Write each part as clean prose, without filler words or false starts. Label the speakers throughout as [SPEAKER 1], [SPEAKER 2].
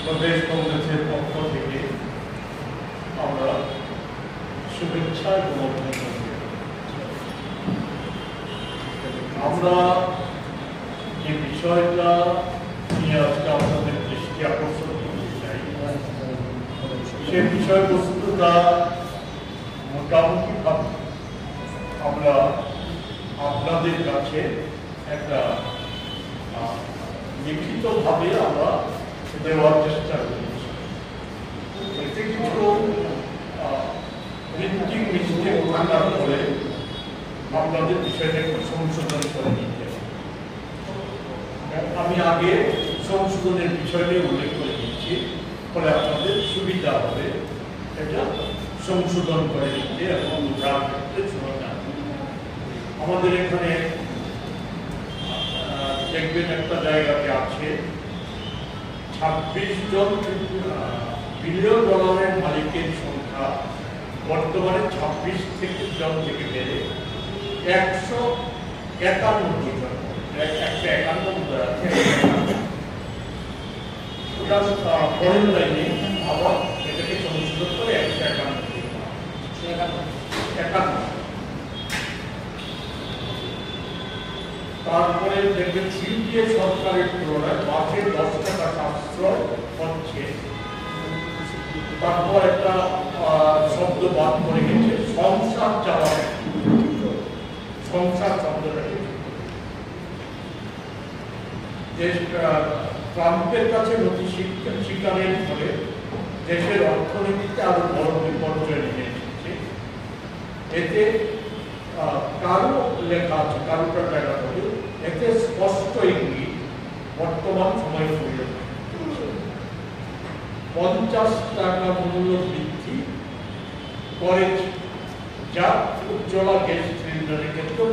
[SPEAKER 1] প্রদেশ কংগ্রেসের পক্ষ থেকে আমরা শুভেচ্ছা এবং অভিনন্দন জানাই। আমরা যে বিষয়টা নিয়ে আজকে আপনাদের দৃষ্টি আকর্ষণ করতে চাই, সে বিষয়বস্তুটা মোটামুটি ভাবে আমরা আপনাদের কাছে একটা লিখিতভাবে আমরা দেওয়ার চেষ্টা করেছি। এতে কিছু প্রিন্টিং মিস্টেক থাকার ফলে আপনাদের বিষয়টা একটু সংশোধন করে নিতে হবে। আমি আগে সংশোধনের বিষয়টি উল্লেখ করে দিচ্ছি, ফলে আপনাদের সুবিধা হবে এটা সংশোধন করে নিতে এবং বোঝার ক্ষেত্রে সুবিধা। আমাদের এখানে দেখবেন একটা জায়গাতে আছে 26 জন বিলিয়ন ডলারের মালিকের সংখ্যা বর্তমানে 26 জন থেকে বেড়ে 151 জন, 151 আছে। পরের লাইনে আবার এটাকে সংশোধন করে 151। তারপরে দেখবেন ইউপিএ সরকারের তুলনায় মাসে 10 টাকা সাশ্রয় হচ্ছে। তারপর একটা শব্দ বাদ পড়ে গেছে, সংসার চালানো। সংসার শব্দটা ট্রাম্পের কাছে নথি স্বীকারের ফলে দেশের অর্থনীতিতে আরো বড় বিপর্যয় নেমে এসেছে। এতে কারো লেখা আছে, কারোটা দেখা হবে, এতে স্পষ্ট ইঙ্গিত বর্তমান সময় পরিবর্তন 50 টাকা মূল্য বৃদ্ধি করেছে, যা উজ্জ্বলা গ্যাস সিলিন্ডারের ক্ষেত্রে।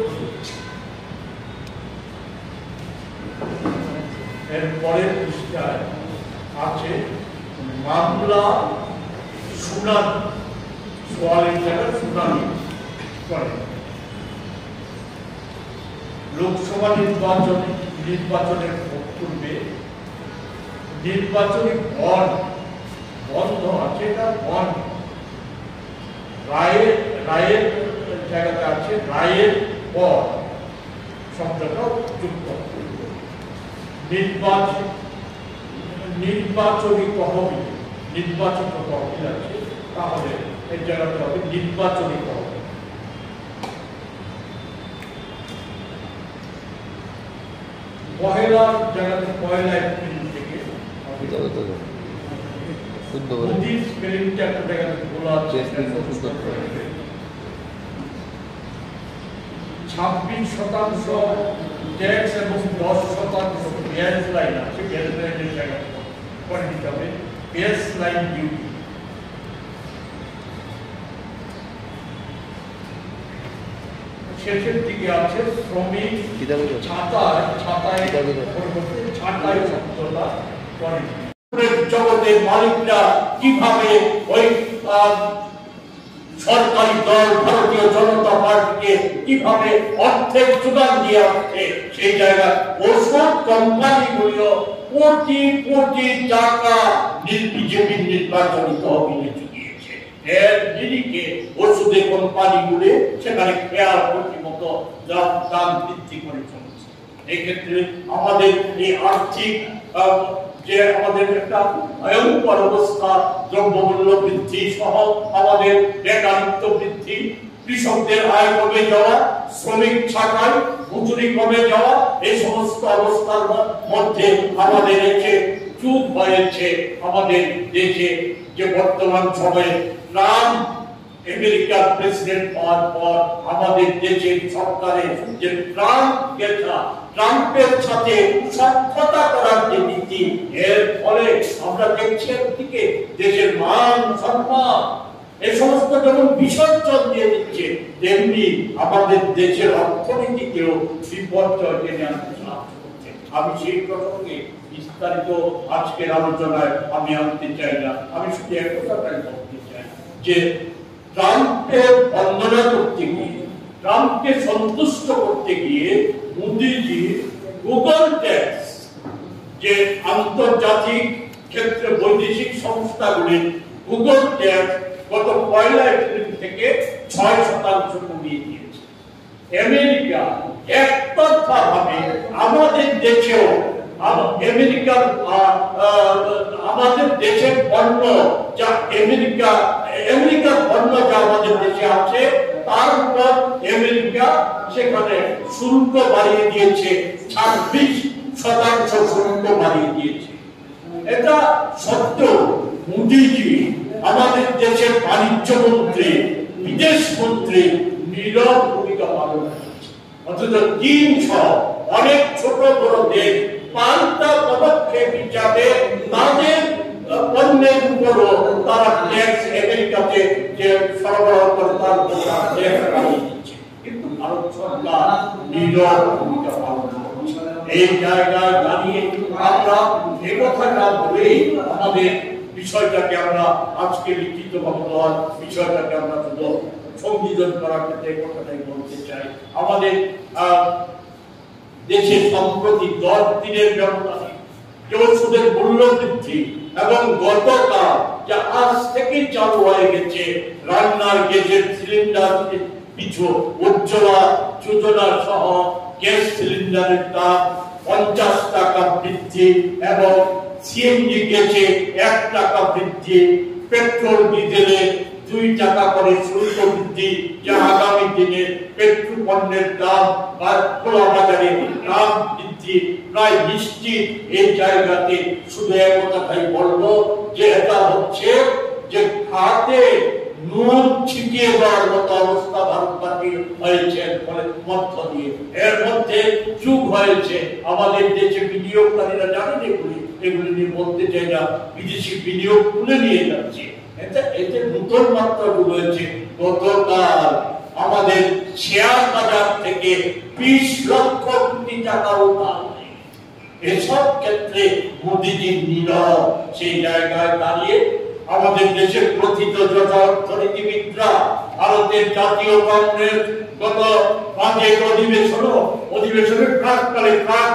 [SPEAKER 1] এর পরের পৃষ্ঠায় আছে মামলা শুনানি, সোয়ালের জায়গায় শুনানি করে। লোকসভা নির্বাচনের পূর্বে নির্বাচনী বন্ধ আছে, এটা বন্ধ রায়ের জায়গাতে আছে রায়ের পর শব্দটা যুক্ত। নির্বাচনী তহবিল, নির্বাচিত তহবিল আছে, তাহলে এই জায়গাতে হবে নির্বাচনী তহবিল। পহেলার জায়গাতে পয়লা এপ্রিল থেকে মোদির স্পেলিংটা একটা জায়গাতে বলা আছে 26% ট্যাক্স এবং 10% বেস লাইন আছে। বেস লাইনের জায়গায় করে দিতে হবে বেস লাইন ডিউটি। শেষের দিকে আছে শ্রমিক ছাঁটাই শব্দটা করে। জগতের মালিকরা কিভাবে ওই সরকারি দল ভারতীয় জনতা পার্টিকে কিভাবে অর্থের যোগান দিয়ে আসছে, সেই জায়গায় ওষুধ কোম্পানিগুলো কোটি কোটি টাকা বিজেপি নির্বাচনী তহবিলে জুগিয়েছে। এর নিরিখে ওষুধের কোম্পানিগুলো সেখানে খেয়াল প্রতিমতো দাম বৃদ্ধি করে চলেছে। এক্ষেত্রে আমাদের এই আর্থিক যে আমাদের একটা ভয়ঙ্কর অবস্থা, দ্রব্যমূল্য বৃদ্ধি সহ আমাদের বেকারত্ব বৃদ্ধি, কৃষকদের আয় কমে যাওয়া, শ্রমিক ছাঁটাই, মজুরি কমে যাওয়া, এই সমস্ত অবস্থার মধ্যে আমাদের এসে চুপ হয়েছে আমাদের দেশে যে বর্তমান সময়ে ট্রাম্প আমেরিকার প্রেসিডেন্ট হওয়ার পর আমাদের দেশের সরকারের যে ট্রাম্পের সাথে সখ্যতা করার যে নীতি, এর ফলে আমরা দেখছি একদিকে দেশের মান সম্মান এই সমস্ত যেমন বিসর্জন দিয়ে দিচ্ছে, তেমনি আমাদের দেশের অর্থনীতিকেও বিপর্যয় টেনে আনতে সাহায্য করছে। আমি সেই প্রসঙ্গে বিস্তারিত আজকের আলোচনায় আমি আনতে চাই না, আমি শুধু এক কথাটাই বলতে চাই যে ট্রাম্পের বন্দনা করতে গিয়ে, ট্রাম্পকে সন্তুষ্ট করতে গিয়ে মোদিজি গুগল ট্যাক্স যে আন্তর্জাতিক ক্ষেত্রে বৈদেশিক সংস্থাগুলির গুগল ট্যাক্স গত 1 এপ্রিল থেকে 6% কমিয়ে দিয়েছে। আমেরিকা একতরফাভাবে আমাদের দেশেও আমাদের দেশের পণ্য যা আমেরিকার পণ্য যা আমাদের দেশে আছে তার উপর আমেরিকা সেখানে শুল্ক বাড়িয়ে দিয়েছে, 26% শুল্ক বাড়িয়ে দিয়েছে। এটা সত্ত্বেও মোদিজি আমাদের দেশের বাণিজ্য মন্ত্রী, বিদেশ মন্ত্রী নীরব ভূমিকা পালন করেছে। অথচ চীন সহ অনেক ছোট বড় দেশ পাল্টা পদক্ষেপ হিসাবে তাদের পণ্যের উপরও তারা ট্যাক্স আমেরিকাতে যে সরবরাহ করে তার উপর ট্যাক্স বাড়িয়ে দিচ্ছে, কিন্তু ভারত সরকার নীরব ভূমিকা পালন করছে। এই জায়গায় দাঁড়িয়ে আমরা এ কথাটা বলেই আমাদের বিষয়টাকে আমরা আজকে লিখিত ভাবে দেওয়ার বিষয়টাকে আমরা শুধু সংযোজন করার ক্ষেত্রে কথাটাই বলতে চাই। আমাদের দেশে সম্প্রতি 10 দিনের ব্যবধানে যে ওষুধের মূল্য বৃদ্ধি এবং গতকাল যা আজ থেকেই চালু হয়ে গেছে রান্নার গ্যাসের সিলিন্ডার পিছু উজ্জ্বলা যোজনা সহ গ্যাস সিলিন্ডারের দাম 50 টাকা বৃদ্ধি এবং সিএনজি গ্যাসে 1 টাকা বৃদ্ধি, পেট্রোল ডিজেলে 2 টাকা করে শুল্ক বৃদ্ধি, যা আগামী দিনে পেট্রোল পণ্যের দাম বা খোলা বাজারে দাম বৃদ্ধি প্রায় নিশ্চিত। এই জায়গাতে শুধু এক কথাই বলবো যে এটা হচ্ছে যে খাতে নুন ছিটিয়ে দেওয়ার মতো অবস্থা ভারতবাসী হয়েছে মধ্য দিয়ে। এর মধ্যে যুগ হয়েছে আমাদের দেশে বিনিয়োগকারীরা জানেন এগুলি নিয়ে বলতে চাই না, বিদেশি বিনিয়োগ তুলে নিয়ে যাচ্ছে। এতে নতুন মাত্রা যুগ হয়েছে। গতকাল আমাদের শেয়ার বাজার থেকে 20 লক্ষ কোটি টাকা উঠান। এসব ক্ষেত্রে মোদিজির নীরব। সেই জায়গায় দাঁড়িয়ে আমাদের দেশের প্রথিত অর্থনীতিবিদরা ভারতের জাতীয় কংগ্রেস গত বাজেট অধিবেশনের প্রাককালে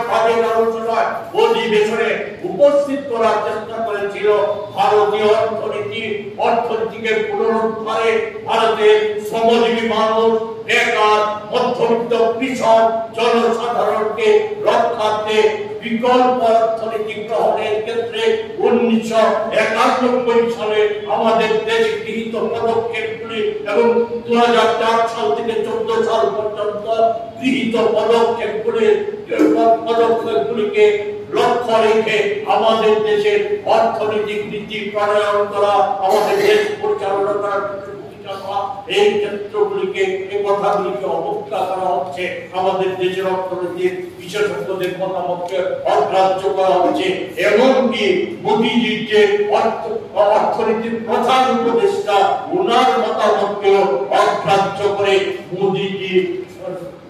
[SPEAKER 1] বাজেট আলোচনায় অধিবেশনে উপস্থিত করার চেষ্টা করেছিল ভারতীয় অর্থনীতিকে পুনরুদ্ধারে ভারতের শ্রমজীবী মানুষ, বেকার, মধ্যবিত্ত কৃষক, জনসাধারণকে রক্ষার্থে বিকল্প অর্থনীতি গ্রহণের ক্ষেত্রে 1991 সালে আমাদের দেশে গৃহীত পদক্ষেপগুলি এবং 2004 সাল থেকে 14 সাল পর্যন্ত গৃহীত পদক্ষেপগুলিকে লক্ষ্য রেখে আমাদের দেশের অর্থনৈতিক নীতি প্রণয়ন করা, আমাদের দেশ পরিচালনা করার এই ক্ষেত্রগুলিকে এই কথাগুলিকে অবজ্ঞা করা হচ্ছে। আমাদের দেশের অর্থনীতির বিশেষজ্ঞদের মতামতকে অগ্রাহ্য করা হচ্ছে। এমনকি মোদিজির যে অর্থনীতির প্রধান উপদেষ্টা ওনার মতামতকেও অগ্রাহ্য করে মোদিজি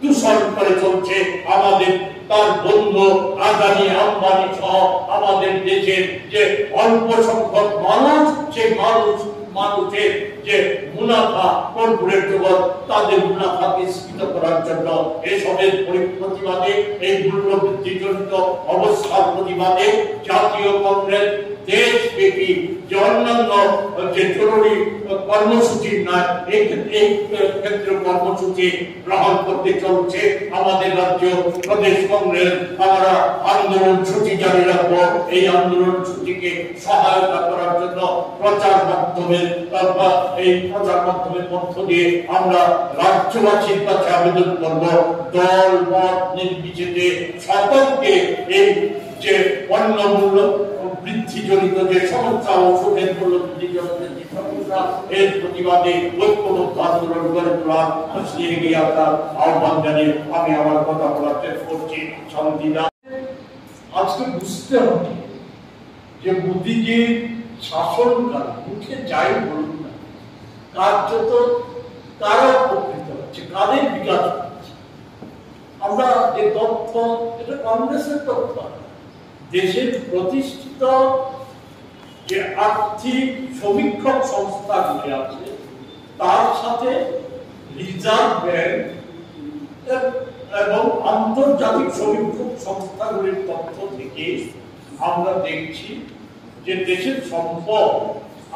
[SPEAKER 1] দূষণ করে চলছে। আমাদের তার বন্ধু আদানি আম্বানি সহ আমাদের দেশের যে অল্প সংখ্যক মানুষ, সেই মানুষের যে মুনাফা কর্পোরেট জগৎ তাদের মুনাফাকে স্ফীত করার জন্য এসবের প্রতিবাদে, এই মূল্যবৃদ্ধি জনিত অবস্থার প্রতিবাদে জাতীয় কংগ্রেস দেশব্যাপী যে অন্যান্য যে জরুরি কর্মসূচি নয় এই ক্ষেত্রে কর্মসূচি গ্রহণ করতে চলছে। আমাদের রাজ্য প্রদেশ কংগ্রেস আমরা আন্দোলন সূচি জারি রাখবো। এই আন্দোলন সূচিকে সহায়তা করার জন্য প্রচার মাধ্যমের মধ্য দিয়ে আমরা রাজ্যবাসীর কাছে আবেদন করব, দল মত নির্বিশেষে সকলকে এই যে পণ্য মূল্য বৃদ্ধি জনিত যে সমস্যা, ওষুধের মূল্য বৃদ্ধি জনিত যে সমস্যা, এর প্রতিবাদে ঐক্যবদ্ধ আন্দোলন গড়ে তোলার এগিয়ে আসার আহ্বান জানিয়ে আমি আমার কথা বলার চেষ্টা করছি। সংবিধান আজকে বুঝতে হবে যে মোদিজির শাসনকাল মুখে যাই বলুন না, কার্যত কারা উপকৃত হচ্ছে, কাদের বিকাশ হচ্ছে। আমরা যে তথ্য, এটা কংগ্রেসের তথ্য, দেশের প্রতিষ্ঠিত যে আর্থিক সমীক্ষক সংস্থাগুলি আছে তার সাথে রিজার্ভ ব্যাংক এবং আন্তর্জাতিক সমীক্ষক সংস্থাগুলির তথ্য থেকে আমরা দেখছি যে দেশের সম্পদ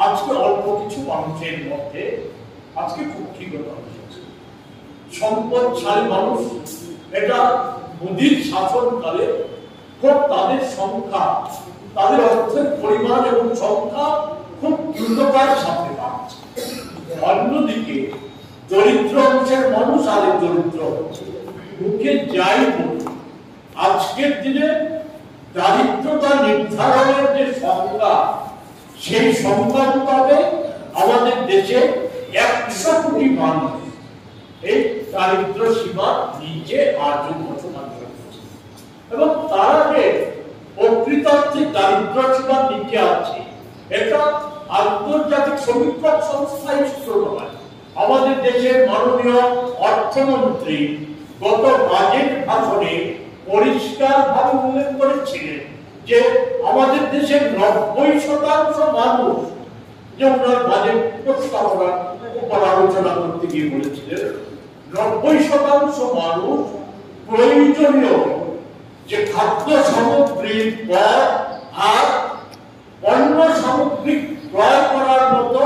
[SPEAKER 1] আজকে অল্প কিছু মানুষের মধ্যে আজকে কুক্ষিগত হয়েছে। সম্পদশালী মানুষ এটা মোদীর শাসনকালে খুব তাদের সংখ্যা, তাদের অর্থের পরিমাণ এবং সংখ্যা খুব দ্রুততার সাথে বাড়ছে। অন্যদিকে দরিদ্র অংশের মানুষ আরে দরিদ্র হচ্ছে। মুখে যাই বলি, আজকের দিনে দারিদ্রতা নির্ধারণের যে সংখ্যা, সেই সংখ্যা মোতাবেক আমাদের দেশে 100 কোটি মানুষ এই দারিদ্র সীমার নিচে আজও বসবাস করছে এবং তারা যে প্রকৃতার্থে দারিদ্র সীমার নিচে আছে এটা আন্তর্জাতিক সমীক্ষক সংস্থায় সূত্র নয়। আমাদের দেশের মাননীয় অর্থমন্ত্রী গত বাজেট ভাষণে পরিষ্কারভাবে উল্লেখ করেছিলেন যে আমাদের দেশের 90% মানুষ, যে ওনার বাজেট প্রস্তাবনার উপর আলোচনা করতে গিয়ে বলেছিলেন 90% মানুষ প্রয়োজনীয় যে খাদ্য সামগ্রীর পর আর অন্য সামগ্রী ক্রয় করার মতো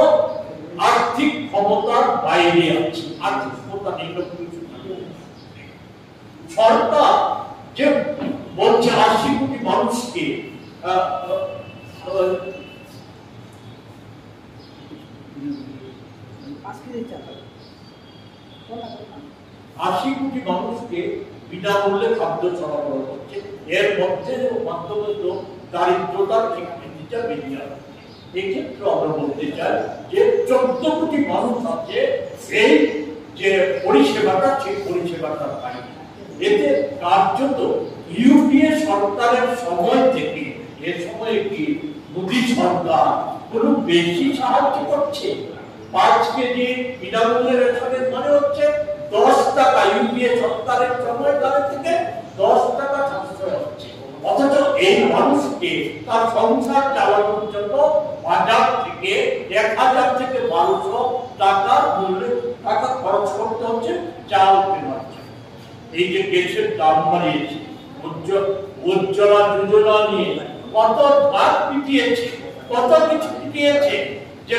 [SPEAKER 1] আর্থিক ক্ষমতার বাইরে আছে। আর্থিক ক্ষমতা নেই। সরকার যে বলছে 80 কোটি মানুষকে 80 কোটি মানুষকে বিনামূল্যে খাদ্য সরবরাহ করছে, এর মধ্যে মাধ্যমে তো দারিদ্রতার স্বীকৃতিটা বেরিয়ে আসছে। এক্ষেত্রে আমরা বলতে চাই যে 14 কোটি মানুষ আছে এই যে পরিষেবাটা, সেই পরিষেবাটা পায়। এতে কার্যত ইউপিএ সরকারের সময় থেকে এ সময়ে কি মোদী সরকার কোনো বেশি সাহায্য করছে? 5 কেজি বিনামূল্যে রেশনের মানে হচ্ছে 10 টাকা। ইউপিএ সরকারের সময়কালে থেকে 10 টাকা সাশ্রয় হচ্ছে, অথচ এই মানুষকে তার সংসার চালানোর জন্য বাজার থেকে 1000 থেকে 1200 টাকার মূল্যে টাকা খরচ করতে হচ্ছে চাল কেনার জন্য। এই যে গ্যাসের দাম বাড়িয়েছে, উজ্জ্বলা যোজনা নিয়ে কত ভাগ পিটিয়েছে, কত কিছু পিটিয়েছে, যে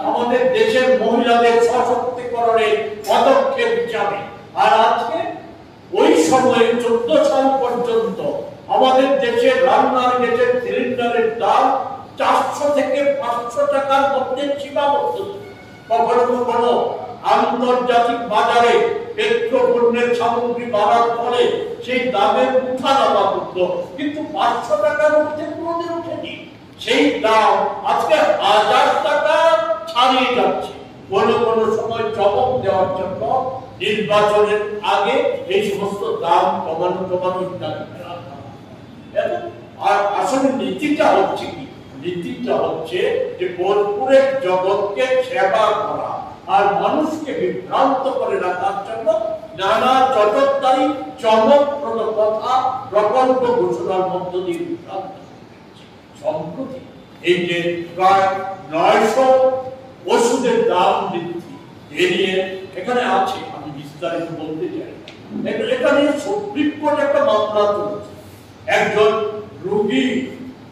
[SPEAKER 1] আমাদের দেশের মহিলাদের সশক্তিকরণের পদক্ষেপ হিসাবে। আর আজকে ওই সময়ে 14 সাল পর্যন্ত আমাদের দেশে রান্নার গ্যাসের সিলিন্ডারের দাম 400 থেকে 500 টাকার মধ্যে সীমাবদ্ধ। কখনো কখনো আন্তর্জাতিক বাজারে পেট্রোপণ্যের সামগ্রী বাড়ার ফলে সেই দামের উঠানামা করতো, কিন্তু 500 টাকার মধ্যে কোনোদিন ওঠেনি। সেই দাম আজকে 1000 টাকা ছাড়িয়ে যাচ্ছে। কোনো সময় চমক দেওয়ার জন্য নির্বাচনের আগে এই সমস্ত দাম কমানো ইত্যাদি। আর আসলে নীতিটা হচ্ছে কি? নীতিটা হচ্ছে যে কর্পোরেট জগৎকে সেবা করা আর মানুষকে বিভ্রান্ত করে রাখার জন্য নানা চটকদারি চমকপ্রদ কথা প্রকল্প ঘোষণার মধ্য দিয়ে বিভ্রান্ত। সম্প্রতি এই যে প্রায় 900 ওষুধের দাম বৃদ্ধি, এ নিয়ে এখানে আছে, আমি বিস্তারিত বলতে চাই। এটা নিয়ে সুপ্রিম কোর্ট একটা মামলা তুলেছে। একজন রোগী,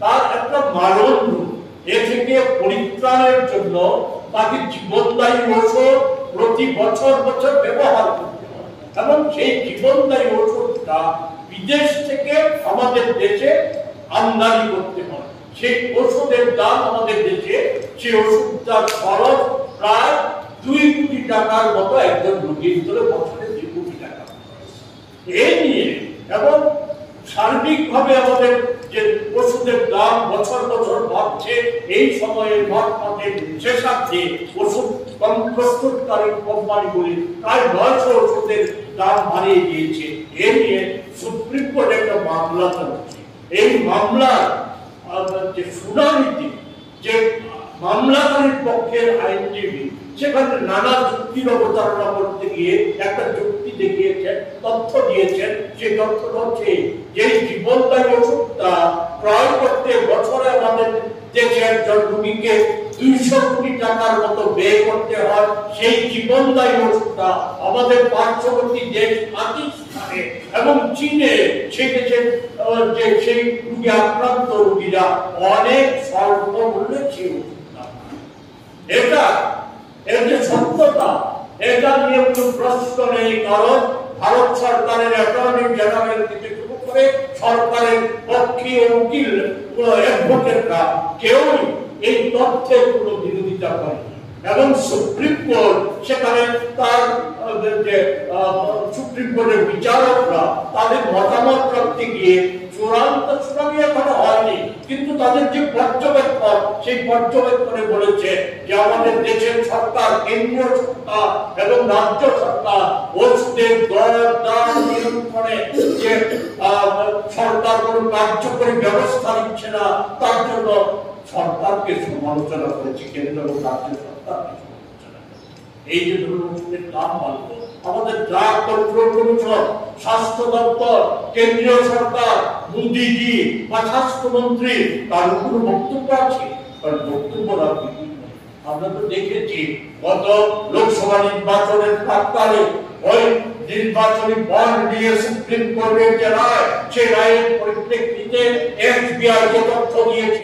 [SPEAKER 1] তার একটা মারণ রোগ, এ থেকে পরিত্রাণের জন্য তাকে জীবনদায়ী ওষুধ প্রতি বছর ব্যবহার করতে হয় এবং সেই জীবনদায়ী ওষুধটা বিদেশ থেকে আমাদের দেশে আমদানি করতে হয়। সেই ওষুধের দাম আমাদের দেশে, সেই ওষুধটার খরচ প্রায় 2 কোটি টাকার মতো একজন রোগীর ধরে বছরে 2 কোটি টাকা। এই নিয়ে এবং সার্বিকভাবে আমাদের যে ওষুধের দাম বছর বাড়ছে, এই সময়ে মাঝপথে শেষার্ধে ওষুধ প্রস্তুতকারী কোম্পানিগুলি প্রায় 900 ওষুধের দাম বাড়িয়ে দিয়েছে। এ নিয়ে সুপ্রিম কোর্টে একটা মামলা চলছে। এই মামলার যে শুনানিতে যে মামলাকারীর পক্ষের আইনজীবী সেখানে নানা যুক্তির অবতারণা করতে গিয়ে একটা যুক্তি দেখিয়েছেন, তথ্য দিয়েছেন। সেই তথ্যটা হচ্ছে যে জীবনদায়ী ওষুধটা ক্রয় করতে বছরে আমাদের দেশে একজন রোগীকে 200 কোটি টাকার মতো ব্যয় করতে হয়। সেই জীবনদায়ী ওষুধটা আমাদের পার্শ্ববর্তী দেশ পাকিস্তানে এবং চীনে সেই দেশের যে সেই রোগে আক্রান্ত রোগীরা অনেক স্বল্প মূল্যে সেই ওষুধ পান। এটা এর যে সত্যতা, এটা নিয়ে কোনো প্রশ্ন নেই, কারণ ভারত সরকারের অ্যাটর্নি জেনারেল থেকে শুরু করে সরকারের পক্ষীয় উকিল অ্যাডভোকেটরা কেউ এই তথ্যের কোনো বিরোধিতা করেনি এবং সুপ্রিম কোর্ট সেখানে তার যে সুপ্রিম কোর্টের বিচারকরা তাদের মতামত রাখতে গিয়ে চূড়ান্ত শুনানি এখনো হয়নি, কিন্তু তাদের যে পর্যবেক্ষণ সেই পর্যবেক্ষণে বলেছে যে আমাদের দেশের সরকার, কেন্দ্রীয় সরকার এবং রাজ্য সরকার ওষুধের দর দাম নিয়ন্ত্রণে যে সরকার কোনো কার্যকরী ব্যবস্থা নিচ্ছে না, তার জন্য সরকারকে সমালোচনা করেছে, কেন্দ্র এবং রাজ্য সরকারকে সমালোচনা করেছে। এই যে ধরুন ওষুধের দাম বাড়লো, আমাদের ড্রাগ কন্ট্রোল কমিশন, স্বাস্থ্য দপ্তর, কেন্দ্রীয় সরকার, মোদিজি বা স্বাস্থ্যমন্ত্রী তার কোনো বক্তব্য আছে? কারণ বক্তব্য রাখবে। আমরা তো দেখেছি গত লোকসভা নির্বাচনের প্রাক্কালে ওই নির্বাচনী বন্ড নিয়ে সুপ্রিম কোর্টের যে রায়, সেই রায়ের পরিপ্রেক্ষিতে এফবিআই যে তথ্য দিয়েছে